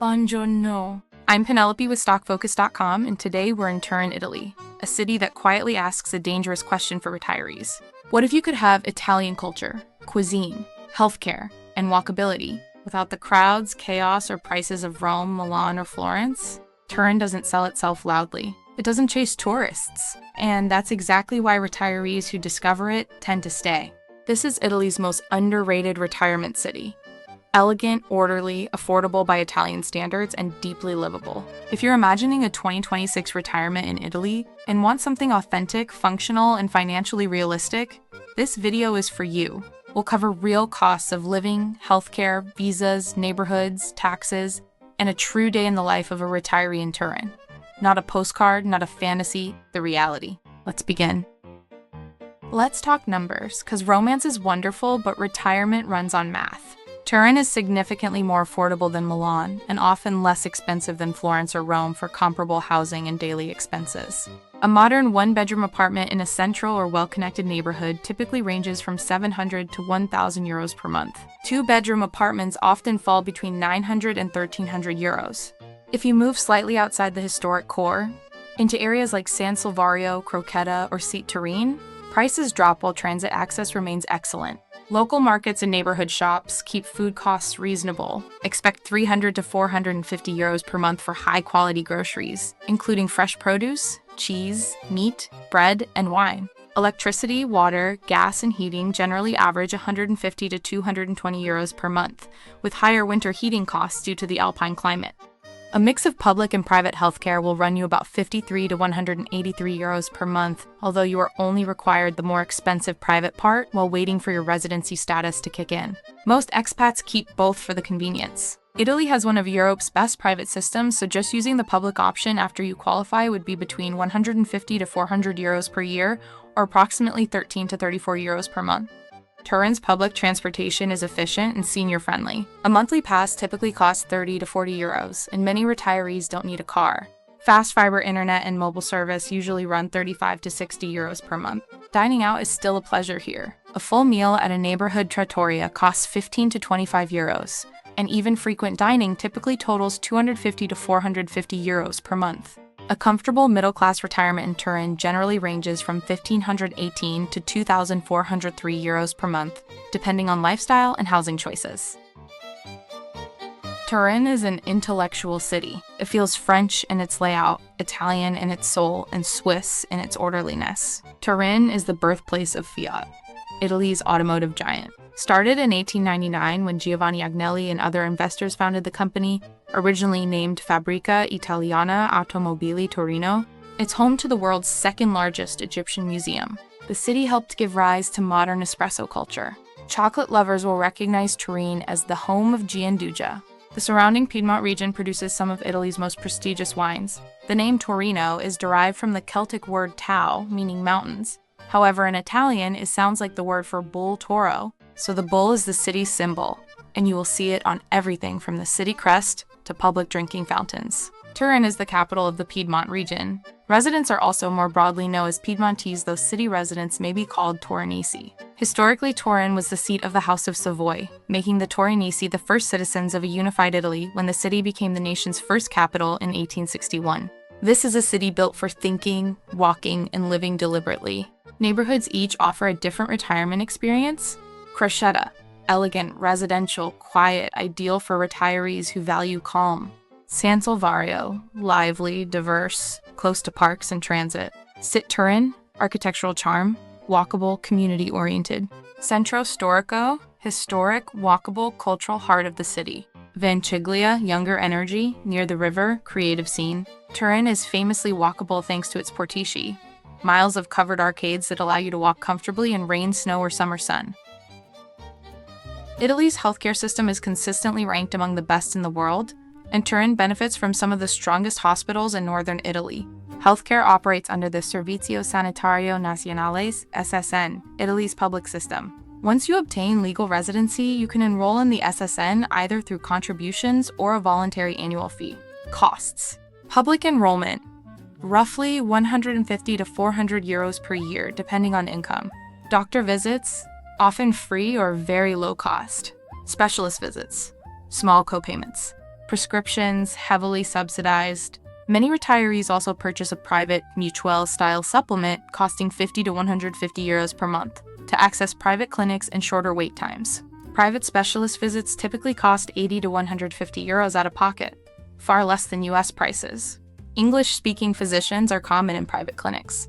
Buongiorno. I'm Penelope with StockFocus.com, and today we're in Turin, Italy, a city that quietly asks a dangerous question for retirees. What if you could have Italian culture, cuisine, healthcare, and walkability without the crowds, chaos, or prices of Rome, Milan, or Florence? Turin doesn't sell itself loudly. It doesn't chase tourists, and that's exactly why retirees who discover it tend to stay. This is Italy's most underrated retirement city. Elegant, orderly, affordable by Italian standards, and deeply livable. If you're imagining a 2026 retirement in Italy and want something authentic, functional, and financially realistic, this video is for you. We'll cover real costs of living, healthcare, visas, neighborhoods, taxes, and a true day in the life of a retiree in Turin. Not a postcard, not a fantasy, the reality. Let's begin. Let's talk numbers, because romance is wonderful, but retirement runs on math. Turin is significantly more affordable than Milan, and often less expensive than Florence or Rome for comparable housing and daily expenses. A modern one-bedroom apartment in a central or well-connected neighborhood typically ranges from 700 to 1,000 euros per month. Two-bedroom apartments often fall between 900 and 1,300 euros. If you move slightly outside the historic core, into areas like San Salvario, Crocetta, or Turin, prices drop while transit access remains excellent. Local markets and neighborhood shops keep food costs reasonable. Expect 300 to 450 euros per month for high-quality groceries, including fresh produce, cheese, meat, bread, and wine. Electricity, water, gas, and heating generally average 150 to 220 euros per month, with higher winter heating costs due to the alpine climate. A mix of public and private healthcare will run you about 53 to 183 euros per month, although you are only required the more expensive private part while waiting for your residency status to kick in. Most expats keep both for the convenience. Italy has one of Europe's best private systems, so just using the public option after you qualify would be between 150 to 400 euros per year, or approximately 13 to 34 euros per month. Turin's public transportation is efficient and senior-friendly. A monthly pass typically costs 30 to 40 euros, and many retirees don't need a car. Fast fiber internet and mobile service usually run 35 to 60 euros per month. Dining out is still a pleasure here. A full meal at a neighborhood trattoria costs 15 to 25 euros, and even frequent dining typically totals 250 to 450 euros per month. A comfortable middle-class retirement in Turin generally ranges from 1,518 to 2,403 euros per month, depending on lifestyle and housing choices. Turin is an intellectual city. It feels French in its layout, Italian in its soul, and Swiss in its orderliness. Turin is the birthplace of Fiat, Italy's automotive giant. Started in 1899 when Giovanni Agnelli and other investors founded the company, originally named Fabbrica Italiana Automobili Torino, it's home to the world's second-largest Egyptian museum. The city helped give rise to modern espresso culture. Chocolate lovers will recognize Turin as the home of Gianduja. The surrounding Piedmont region produces some of Italy's most prestigious wines. The name Torino is derived from the Celtic word tau, meaning mountains. However, in Italian, it sounds like the word for bull toro, so the bull is the city's symbol, and you will see it on everything from the city crest to public drinking fountains. Turin is the capital of the Piedmont region. Residents are also more broadly known as Piedmontese, though city residents may be called Torinesi. Historically, Turin was the seat of the House of Savoy, making the Torinesi the first citizens of a unified Italy when the city became the nation's first capital in 1861. This is a city built for thinking, walking, and living deliberately. Neighborhoods each offer a different retirement experience. Crocetta, elegant, residential, quiet, ideal for retirees who value calm. San Salvario, lively, diverse, close to parks and transit. Turin, architectural charm, walkable, community-oriented. Centro Storico, historic, walkable, cultural heart of the city. Vanciglia, younger energy, near the river, creative scene. Turin is famously walkable thanks to its Portici, miles of covered arcades that allow you to walk comfortably in rain, snow, or summer sun. Italy's healthcare system is consistently ranked among the best in the world, and Turin benefits from some of the strongest hospitals in northern Italy. Healthcare operates under the Servizio Sanitario Nazionale (SSN), Italy's public system. Once you obtain legal residency, you can enroll in the SSN either through contributions or a voluntary annual fee. Costs. Public enrollment. Roughly 150 to 400 euros per year, depending on income. Doctor visits, often free or very low cost. Specialist visits, small co-payments. Prescriptions heavily subsidized. Many retirees also purchase a private mutuelle-style supplement costing 50 to 150 euros per month to access private clinics and shorter wait times. Private specialist visits typically cost 80 to 150 euros out of pocket, far less than US prices. English-speaking physicians are common in private clinics.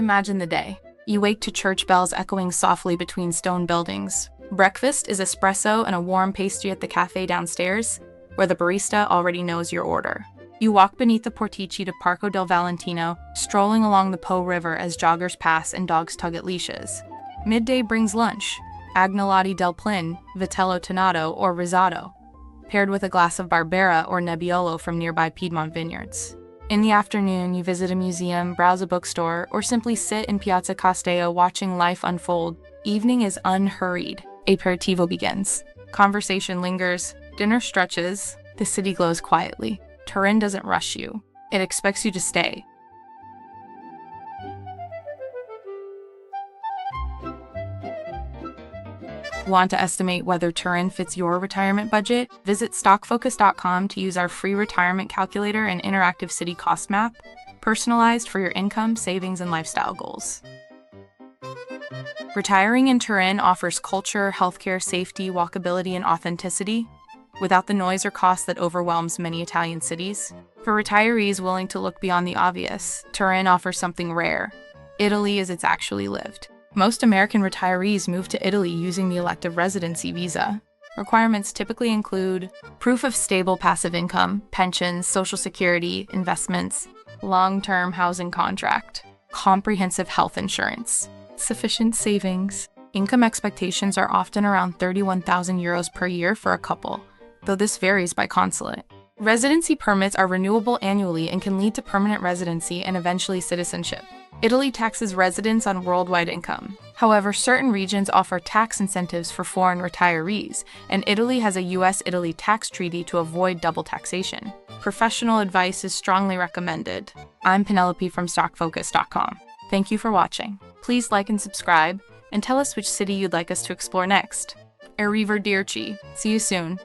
Imagine the day. You wake to church bells echoing softly between stone buildings. Breakfast is espresso and a warm pastry at the cafe downstairs, where the barista already knows your order. You walk beneath the Portici to Parco del Valentino, strolling along the Po River as joggers pass and dogs tug at leashes. Midday brings lunch, agnolotti del plin, vitello tonato, or risotto, paired with a glass of Barbera or Nebbiolo from nearby Piedmont vineyards. In the afternoon, you visit a museum, browse a bookstore, or simply sit in Piazza Castello watching life unfold. Evening is unhurried. Aperitivo begins. Conversation lingers. Dinner stretches. The city glows quietly. Turin doesn't rush you. It expects you to stay. Want to estimate whether Turin fits your retirement budget? Visit stockfocus.com to use our free retirement calculator and interactive city cost map, personalized for your income, savings, and lifestyle goals. Retiring in Turin offers culture, healthcare, safety, walkability, and authenticity, without the noise or cost that overwhelms many Italian cities. For retirees willing to look beyond the obvious, Turin offers something rare. Italy as it's actually lived. Most American retirees move to Italy using the elective residency visa. Requirements typically include proof of stable passive income, pensions, social security, investments, long-term housing contract, comprehensive health insurance, sufficient savings. Income expectations are often around 31,000 euros per year for a couple, though this varies by consulate. Residency permits are renewable annually and can lead to permanent residency and eventually citizenship. Italy taxes residents on worldwide income. However, certain regions offer tax incentives for foreign retirees, and Italy has a US-Italy tax treaty to avoid double taxation. Professional advice is strongly recommended. I'm Penelope from StockFocus.com. Thank you for watching. Please like and subscribe, and tell us which city you'd like us to explore next. Arrivederci. See you soon.